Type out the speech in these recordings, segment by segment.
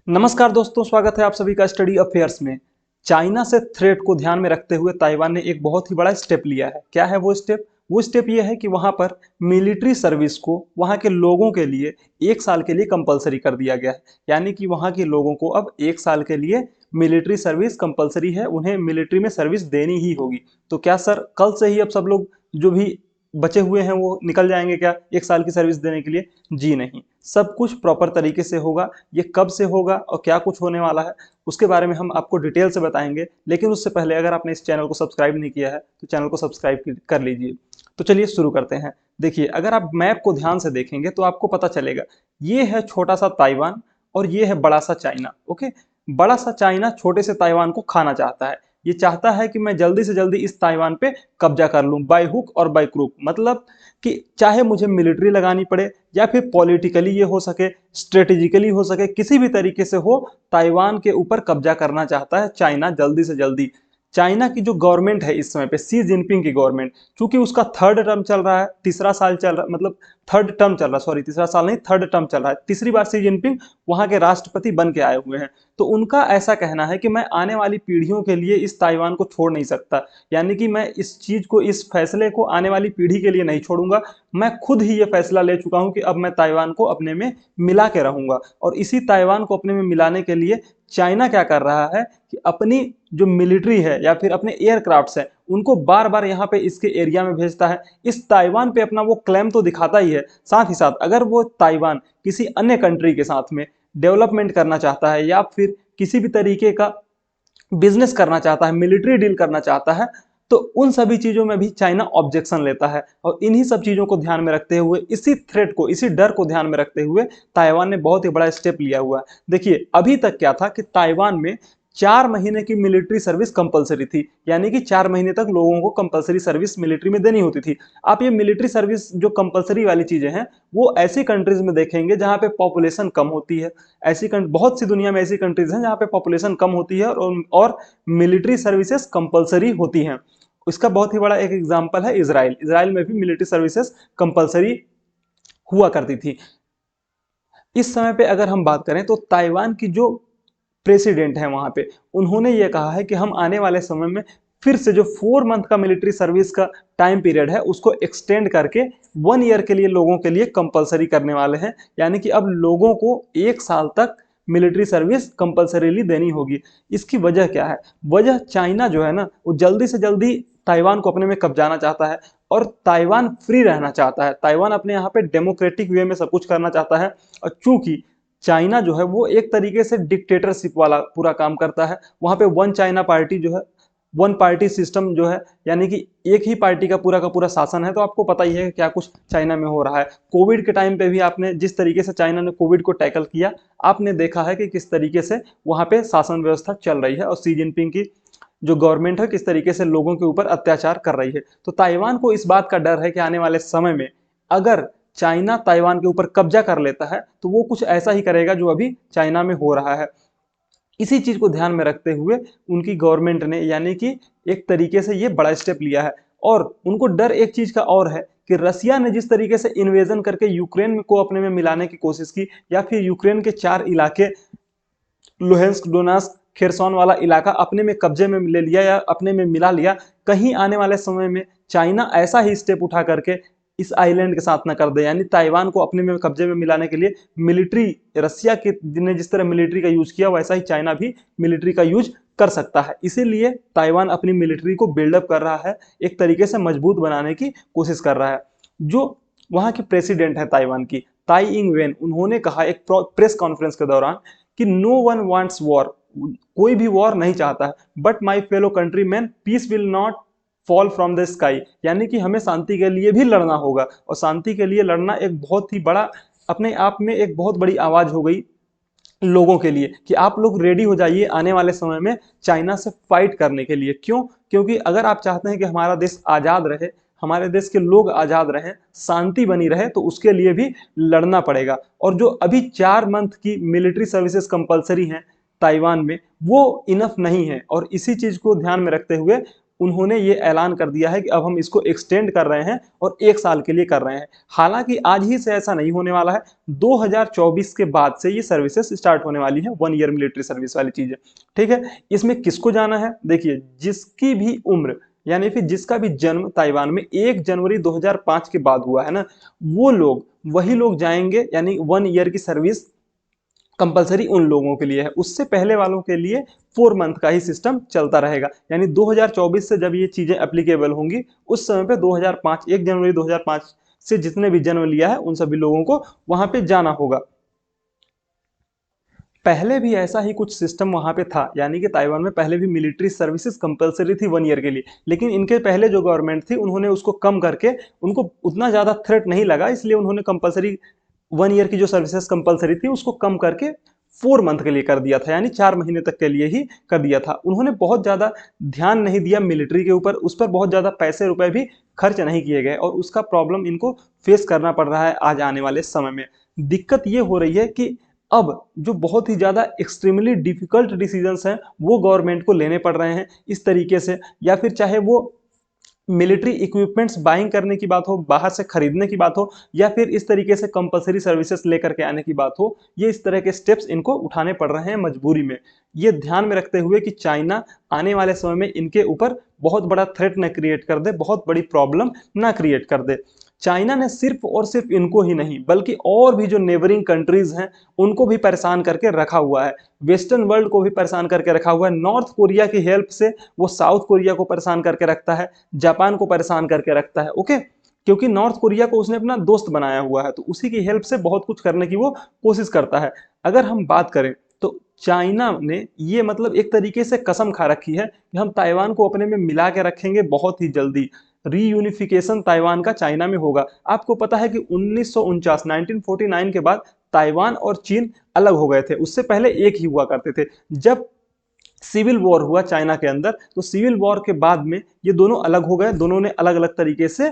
नमस्कार दोस्तों, स्वागत है आप सभी का स्टडी अफेयर्स में। चाइना से थ्रेट को ध्यान में रखते हुए ताइवान ने एक बहुत ही बड़ा स्टेप लिया है। क्या है वो स्टेप? वो स्टेप ये है कि वहां पर मिलिट्री सर्विस को वहां के लोगों के लिए 1 साल के लिए कंपलसरी कर दिया गया है। यानी कि वहां के लोगों को अब 1 साल के लिए मिलिट्री सर्विस कंपलसरी है, उन्हें मिलिट्री में सर्विस देनी ही होगी। तो क्या सर कल से ही अब सब लोग जो भी बचे हुए हैं वो निकल जाएंगे क्या 1 साल की सर्विस देने के लिए? जी नहीं, सब कुछ प्रॉपर तरीके से होगा। ये कब से होगा और क्या कुछ होने वाला है उसके बारे में हम आपको डिटेल से बताएंगे। लेकिन उससे पहले अगर आपने इस चैनल को सब्सक्राइब नहीं किया है तो चैनल को सब्सक्राइब कर लीजिए। तो चलिए शुरू करते हैं। देखिए, अगर आप मैप को ध्यान से देखेंगे तो आपको पता चलेगा ये है छोटा सा ताइवान और ये है बड़ा सा चाइना। ओके, बड़ा सा चाइना छोटे से ताइवान को खाना चाहता है। ये चाहता है कि मैं जल्दी से जल्दी इस ताइवान पे कब्जा कर लूं, बाय हुक और बाय क्रूक। मतलब कि चाहे मुझे मिलिट्री लगानी पड़े या फिर पॉलिटिकली ये हो सके, स्ट्रेटेजिकली हो सके, किसी भी तरीके से हो, ताइवान के ऊपर कब्जा करना चाहता है चाइना जल्दी से जल्दी। चाइना की जो गवर्नमेंट है इस समय पे, सी जिनपिंग की गवर्नमेंट, चूंकि उसका थर्ड टर्म चल रहा है, तीसरा साल चल रहा, मतलब थर्ड टर्म चल रहा, सॉरी तीसरा साल नहीं, थर्ड टर्म चल रहा है, तीसरी बार सी जिनपिंग वहां के राष्ट्रपति बन के आए हुए हैं। तो उनका ऐसा कहना है कि मैं आने वाली पीढ़ियों के लिए इस ताइवान को छोड़ नहीं सकता। यानी कि मैं इस चीज को, इस फैसले को आने वाली पीढ़ी के लिए नहीं छोड़ूंगा। मैं खुद ही ये फैसला ले चुका हूं कि अब मैं ताइवान को अपने में मिला के रहूंगा। और इसी ताइवान को अपने में मिलाने के लिए चाइना क्या कर रहा है कि अपनी जो मिलिट्री है या फिर अपने एयरक्राफ्ट्स है उनको बार बार यहाँ पे इसके एरिया में भेजता है। इस ताइवान पे अपना वो क्लेम तो दिखाता ही है, साथ ही साथ अगर वो ताइवान किसी अन्य कंट्री के साथ में डेवलपमेंट करना चाहता है या फिर किसी भी तरीके का बिजनेस करना चाहता है, मिलिट्री डील करना चाहता है, तो उन सभी चीजों में भी चाइना ऑब्जेक्शन लेता है। और इन्हीं सब चीजों को ध्यान में रखते हुए, इसी थ्रेट को, इसी डर को ध्यान में रखते हुए ताइवान ने बहुत ही बड़ा स्टेप लिया हुआ है। देखिए, अभी तक क्या था कि ताइवान में 4 महीने की मिलिट्री सर्विस कंपलसरी थी। यानी कि 4 महीने तक लोगों को कंपलसरी सर्विस मिलिट्री में देनी होती थी। आप ये मिलिट्री सर्विस जो कंपलसरी वाली चीजें हैं वो ऐसी कंट्रीज में देखेंगे जहां पे पॉपुलेशन कम होती है। बहुत सी दुनिया में ऐसी कंट्रीज हैं जहां पे पॉपुलेशन कम होती है और मिलिट्री सर्विसेज कंपलसरी होती हैं। इसका बहुत ही बड़ा एक एग्जांपल है इजराइल। इजराइल में भी मिलिट्री सर्विसेज कंपलसरी हुआ करती थी। इस समय पे अगर हम बात करें तो ताइवान की जो प्रेसिडेंट है वहां पे, उन्होंने ये कहा है कि हम आने वाले समय में फिर से जो 4 मंथ का मिलिट्री सर्विस का टाइम पीरियड है उसको एक्सटेंड करके 1 ईयर के लिए लोगों के लिए कंपलसरी करने वाले हैं। यानी कि अब लोगों को 1 साल तक मिलिट्री सर्विस कंपलसरीली देनी होगी। इसकी वजह क्या है? वजह चाइना जो है ना, वो जल्दी से जल्दी ताइवान को अपने में कब्जाना चाहता है और ताइवान फ्री रहना चाहता है। ताइवान अपने यहाँ पे डेमोक्रेटिक वे में सब कुछ करना चाहता है। और चूंकि चाइना जो है वो एक तरीके से डिक्टेटरशिप वाला पूरा काम करता है, वहां पे वन चाइना पार्टी जो है, वन पार्टी सिस्टम जो है, यानी कि एक ही पार्टी का पूरा शासन है। तो आपको पता ही है क्या कुछ चाइना में हो रहा है। कोविड के टाइम पे भी आपने जिस तरीके से चाइना ने कोविड को टैकल किया, आपने देखा है कि किस तरीके से वहां पे शासन व्यवस्था चल रही है और सी जिनपिंग की जो गवर्नमेंट है किस तरीके से लोगों के ऊपर अत्याचार कर रही है। तो ताइवान को इस बात का डर है कि आने वाले समय में अगर चाइना ताइवान के ऊपर कब्जा कर लेता है तो वो कुछ ऐसा ही करेगा जो अभी चाइना में हो रहा है। इसी चीज को ध्यान में रखते हुए उनकी गवर्नमेंट ने, यानी कि एक तरीके से ये बड़ा स्टेप लिया है। और उनको डर एक चीज का और है कि रसिया ने जिस तरीके से इन्वेजन करके यूक्रेन को अपने में मिलाने की कोशिश की, या फिर यूक्रेन के 4 इलाके, लुहेंस्क, डोनेट्स्क, खेरसॉन वाला इलाका अपने में कब्जे में ले लिया या अपने में मिला लिया, कहीं आने वाले समय में चाइना ऐसा ही स्टेप उठा करके इस आइलैंड के साथ न कर दे, यानी ताइवान को अपने में कब्जे में मिलाने के लिए मिलिट्री, रसिया के ने जिस तरह मिलिट्री का यूज किया वैसा ही चाइना भी मिलिट्री का यूज कर सकता है। इसीलिए ताइवान अपनी मिलिट्री को बिल्डअप कर रहा है, एक तरीके से मजबूत बनाने की कोशिश कर रहा है। जो वहां की प्रेसिडेंट है ताइवान की, ताई इंग वेन, उन्होंने कहा एक प्रेस कॉन्फ्रेंस के दौरान कि नो वन वांट्स वॉर, कोई भी वॉर नहीं चाहता है, but my fellow countryman, peace will not fall from the sky. यानी कि हमें शांति के लिए भी लड़ना होगा और शांति के लिए लड़ना एक बहुत ही बड़ा, अपने आप में एक बहुत बड़ी आवाज हो गई लोगों के लिए कि आप लोग रेडी हो जाइए आने वाले समय में चाइना से फाइट करने के लिए। क्यों? क्योंकि अगर आप चाहते हैं कि हमारा देश आजाद रहे, हमारे देश के लोग आजाद रहें, शांति बनी रहे, तो उसके लिए भी लड़ना पड़ेगा। और जो अभी 4 मंथ की मिलिट्री सर्विसेज कंपलसरी हैं ताइवान में, वो इनफ नहीं है। और इसी चीज को ध्यान में रखते हुए उन्होंने ये ऐलान कर दिया है कि अब हम इसको एक्सटेंड कर रहे हैं और 1 साल के लिए कर रहे हैं। हालांकि आज ही से ऐसा नहीं होने वाला है, 2024 के बाद से ये सर्विसेज स्टार्ट होने वाली है, 1 ईयर मिलिट्री सर्विस वाली चीजें। ठीक है, इसमें किसको जाना है? देखिए, जिसकी भी उम्र यानी फिर जिसका भी जन्म ताइवान में 1 जनवरी 2005 के बाद हुआ है ना, वो लोग, वही लोग जाएंगे। यानी 1 ईयर की सर्विस कंपलसरी उन लोगों के लिए है, उससे पहले वालों के लिए 4 मंथ का ही सिस्टम चलता रहेगा। यानी 2024 से जब ये चीजें एप्लीकेबल होंगी, उस समय पे 2005 1 जनवरी 2005 से जितने भी जन्म लिया है उन सभी लोगों को वहां पे जाना होगा। पहले भी ऐसा ही कुछ सिस्टम वहां पे था, यानी कि ताइवान में पहले भी मिलिट्री सर्विसेज कंपलसरी थी 1 ईयर के लिए, लेकिन इनके पहले जो गवर्नमेंट थी उन्होंने उसको कम करके, उनको उतना ज्यादा थ्रेट नहीं लगा, इसलिए उन्होंने कंपलसरी 1 ईयर की जो सर्विसेज कंपलसरी थी उसको कम करके 4 मंथ के लिए कर दिया था, यानी 4 महीने तक के लिए ही कर दिया था। उन्होंने बहुत ज्यादा ध्यान नहीं दिया मिलिट्री के ऊपर, उस पर बहुत ज्यादा पैसे रुपए भी खर्च नहीं किए गए, और उसका प्रॉब्लम इनको फेस करना पड़ रहा है आज आने वाले समय में। दिक्कत ये हो रही है कि अब जो बहुत ही ज्यादा एक्सट्रीमली डिफिकल्ट डिसीजंस हैं वो गवर्नमेंट को लेने पड़ रहे हैं इस तरीके से, या फिर चाहे वो मिलिट्री इक्विपमेंट्स बाइंग करने की बात हो, बाहर से खरीदने की बात हो, या फिर इस तरीके से कंपलसरी सर्विसेज लेकर के आने की बात हो, ये इस तरह के स्टेप्स इनको उठाने पड़ रहे हैं मजबूरी में। ये ध्यान में रखते हुए कि चाइना आने वाले समय में इनके ऊपर बहुत बड़ा थ्रेट न क्रिएट कर दे, बहुत बड़ी प्रॉब्लम ना क्रिएट कर दे। चाइना ने सिर्फ और सिर्फ इनको ही नहीं बल्कि और भी जो नेबरिंग कंट्रीज हैं उनको भी परेशान करके रखा हुआ है, वेस्टर्न वर्ल्ड को भी परेशान करके रखा हुआ है। नॉर्थ कोरिया की हेल्प से वो साउथ कोरिया को परेशान करके रखता है, जापान को परेशान करके रखता है। ओके, क्योंकि नॉर्थ कोरिया को उसने अपना दोस्त बनाया हुआ है, तो उसी की हेल्प से बहुत कुछ करने की वो कोशिश करता है। अगर हम बात करें तो चाइना ने ये मतलब एक तरीके से कसम खा रखी है कि हम ताइवान को अपने में मिला के रखेंगे बहुत ही जल्दी। रीयूनिफिकेशन ताइवान का चाइना में होगा। आपको पता है कि 1949 के बाद ताइवान और चीन अलग हो गए थे, उससे पहले एक ही हुआ करते थे। जब सिविल वॉर हुआ चाइना के अंदर, तो सिविल वॉर के बाद में ये दोनों अलग हो गए, दोनों ने अलग अलग तरीके से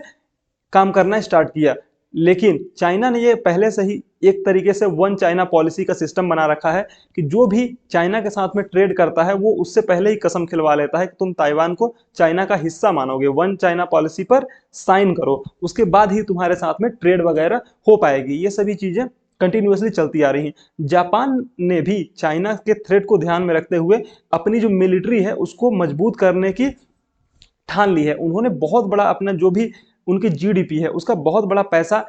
काम करना स्टार्ट किया। लेकिन चाइना ने ये पहले से ही एक तरीके से 1 चाइना पॉलिसी का सिस्टम बना रखा है कि जो भी चाइना के साथ में ट्रेड करता है वो उससे पहले ही कसम खिलवा लेता है कि तुम ताइवान को चाइना का हिस्सा मानोगे, 1 चाइना पॉलिसी पर साइन करो, उसके बाद ही तुम्हारे साथ में ट्रेड वगैरह हो पाएगी। ये सभी चीजें कंटिन्यूसली चलती आ रही हैं। जापान ने भी चाइना के थ्रेट को ध्यान में रखते हुए अपनी जो मिलिट्री है उसको मजबूत करने की ठान ली है। उन्होंने बहुत बड़ा अपना जो भी उनकी जीडीपी है उसका बहुत बड़ा पैसा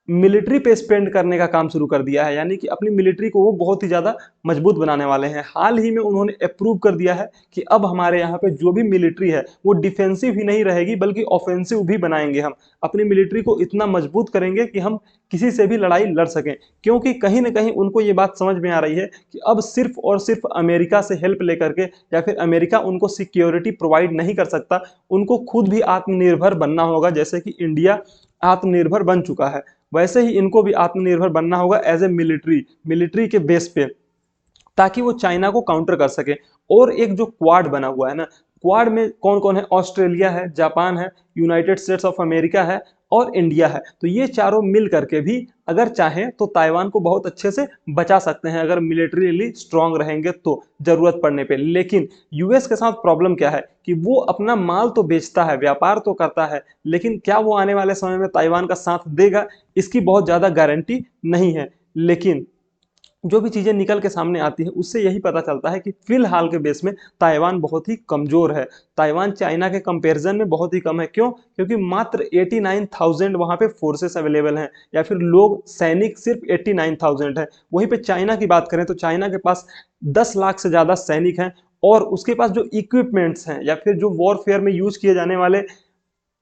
मिलिट्री पे स्पेंड करने का काम शुरू कर दिया है, यानी कि अपनी मिलिट्री को वो बहुत ही ज्यादा मजबूत बनाने वाले हैं। हाल ही में उन्होंने अप्रूव कर दिया है कि अब हमारे यहाँ पे जो भी मिलिट्री है वो डिफेंसिव ही नहीं रहेगी बल्कि ऑफेंसिव भी बनाएंगे। हम अपनी मिलिट्री को इतना मजबूत करेंगे कि हम किसी से भी लड़ाई लड़ सकें, क्योंकि कहीं ना कहीं उनको ये बात समझ में आ रही है कि अब सिर्फ और सिर्फ अमेरिका से हेल्प लेकर के या फिर अमेरिका उनको सिक्योरिटी प्रोवाइड नहीं कर सकता, उनको खुद भी आत्मनिर्भर बनना होगा। जैसे कि इंडिया आत्मनिर्भर बन चुका है, वैसे ही इनको भी आत्मनिर्भर बनना होगा एज ए मिलिट्री के बेस पे, ताकि वो चाइना को काउंटर कर सके। और एक जो क्वाड बना हुआ है ना, क्वाड में कौन कौन है? ऑस्ट्रेलिया है, जापान है, यूनाइटेड स्टेट्स ऑफ अमेरिका है और इंडिया है। तो ये चारों मिल करके भी अगर चाहें तो ताइवान को बहुत अच्छे से बचा सकते हैं, अगर मिलिट्रीली स्ट्रांग रहेंगे तो जरूरत पड़ने पे। लेकिन यूएस के साथ प्रॉब्लम क्या है कि वो अपना माल तो बेचता है, व्यापार तो करता है, लेकिन क्या वो आने वाले समय में ताइवान का साथ देगा, इसकी बहुत ज्यादा गारंटी नहीं है। लेकिन जो भी चीजें निकल के सामने आती है उससे यही पता चलता है कि फिलहाल के बेस में ताइवान बहुत ही कमजोर है। ताइवान चाइना के कंपैरिजन में बहुत ही कम है। क्यों? क्योंकि मात्र 89,000 वहां पे फोर्सेस अवेलेबल हैं, या फिर लोग सैनिक सिर्फ 89,000 है। वहीं पे चाइना की बात करें तो चाइना के पास 10 लाख से ज्यादा सैनिक हैं, और उसके पास जो इक्विपमेंट्स हैं या फिर जो वॉरफेयर में यूज किए जाने वाले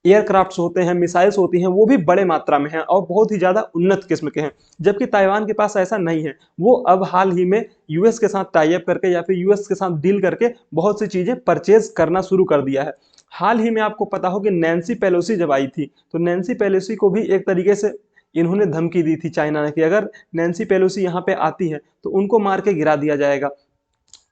एयरक्राफ्ट्स होते हैं, मिसाइल्स होती हैं, वो भी बड़े मात्रा में हैं और बहुत ही ज्यादा उन्नत किस्म के हैं। जबकि ताइवान के पास ऐसा नहीं है। वो अब हाल ही में यूएस के साथ टाई अप करके या फिर यूएस के साथ डील करके बहुत सी चीजें परचेज करना शुरू कर दिया है। हाल ही में आपको पता हो कि नैन्सी पेलोसी जब आई थी तो नैन्सी पेलोसी को भी एक तरीके से इन्होंने धमकी दी थी चाइना ने कि अगर नैन्सी पेलोसी यहाँ पे आती है तो उनको मार के गिरा दिया जाएगा।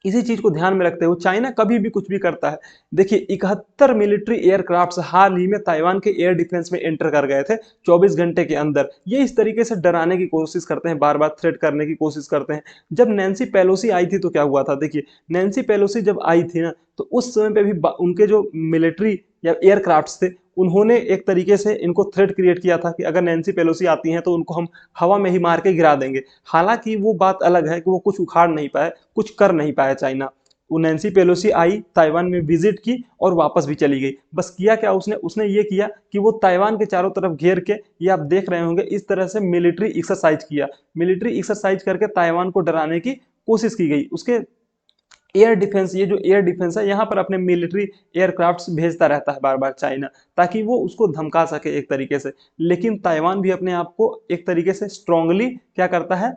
इसी चीज को ध्यान में रखते हुए चाइना कभी भी कुछ भी करता है। देखिए 71 मिलिट्री एयरक्राफ्ट हाल ही में ताइवान के एयर डिफेंस में एंटर कर गए थे 24 घंटे के अंदर। ये इस तरीके से डराने की कोशिश करते हैं, बार बार थ्रेट करने की कोशिश करते हैं। जब नैन्सी पेलोसी आई थी तो क्या हुआ था, देखिए नैन्सी पेलोसी जब आई थी ना तो उस समय पे भी उनके जो मिलिट्री या एयरक्राफ्ट थे उन्होंने एक तरीके से इनको थ्रेट क्रिएट किया था कि अगर नैन्सी पेलोसी आती हैं तो उनको हम हवा में ही मार के गिरा देंगे। हालांकि वो बात अलग है कि वो कुछ उखाड़ नहीं पाए, कुछ कर नहीं पाया चाइना। वो नैन्सी पेलोसी आई, ताइवान में विजिट की और वापस भी चली गई। बस किया क्या उसने उसने ये किया कि वो ताइवान के चारों तरफ घेर के, ये आप देख रहे होंगे, इस तरह से मिलिट्री एक्सरसाइज किया। मिलिट्री एक्सरसाइज करके ताइवान को डराने की कोशिश की गई। उसके एयर डिफेंस, ये जो एयर डिफेंस है यहाँ पर अपने मिलिट्री एयरक्राफ्ट्स भेजता रहता है बार बार चाइना, ताकि वो उसको धमका सके एक तरीके से। लेकिन ताइवान भी अपने आप को एक तरीके से स्ट्रांगली क्या करता है,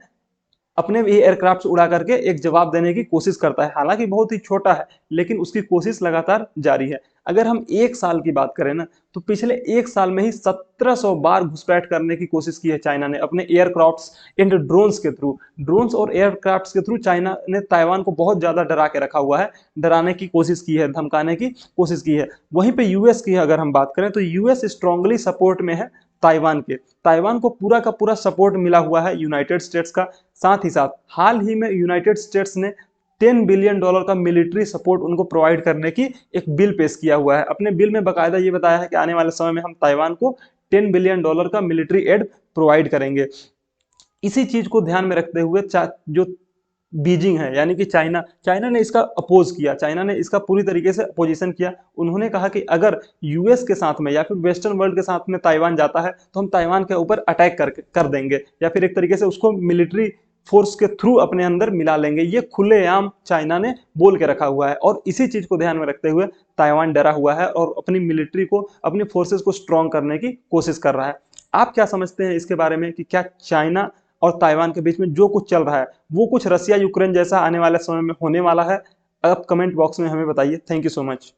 अपने भी एयरक्राफ्ट उड़ा करके एक जवाब देने की कोशिश करता है। हालांकि बहुत ही छोटा है लेकिन उसकी कोशिश लगातार जारी है। अगर हम एक साल की बात करें ना तो पिछले एक साल में ही 1700 बार घुसपैठ करने की कोशिश की है चाइना ने अपने एयरक्राफ्ट्स एंड ड्रोन्स के थ्रू। ड्रोन्स और एयरक्राफ्ट्स के थ्रू चाइना ने ताइवान को बहुत ज्यादा डरा के रखा हुआ है, डराने की कोशिश की है, धमकाने की कोशिश की है। वहीं पे यूएस की अगर हम बात करें तो यूएस स्ट्रांगली सपोर्ट में है ताइवान के। ताइवान को पूरा का पूरा सपोर्ट मिला हुआ है यूनाइटेड स्टेट्स का। साथ ही साथ हाल ही में यूनाइटेड स्टेट्स ने $10 बिलियन का मिलिट्री सपोर्ट उनको प्रोवाइड करने की एक बिल पेश किया हुआ है। अपने बिल में बाकायदा ये बताया है कि आने वाले समय में हम ताइवान को $10 बिलियन का मिलिट्री एड प्रोवाइड करेंगे। इसी चीज को ध्यान में रखते हुए जो बीजिंग है यानी कि चाइना, चाइना ने इसका अपोज किया, चाइना ने इसका पूरी तरीके से अपोजिशन किया। उन्होंने कहा कि अगर यूएस के साथ में या फिर वेस्टर्न वर्ल्ड के साथ में ताइवान जाता है तो हम ताइवान के ऊपर अटैक कर देंगे या फिर एक तरीके से उसको मिलिट्री फोर्स के थ्रू अपने अंदर मिला लेंगे। ये खुलेआम चाइना ने बोल के रखा हुआ है और इसी चीज को ध्यान में रखते हुए ताइवान डरा हुआ है और अपनी मिलिट्री को, अपनी फोर्सेस को स्ट्रॉन्ग करने की कोशिश कर रहा है। आप क्या समझते हैं इसके बारे में कि क्या चाइना और ताइवान के बीच में जो कुछ चल रहा है वो कुछ रसिया यूक्रेन जैसा आने वाले समय में होने वाला है? आप कमेंट बॉक्स में हमें बताइए। Thank you so much.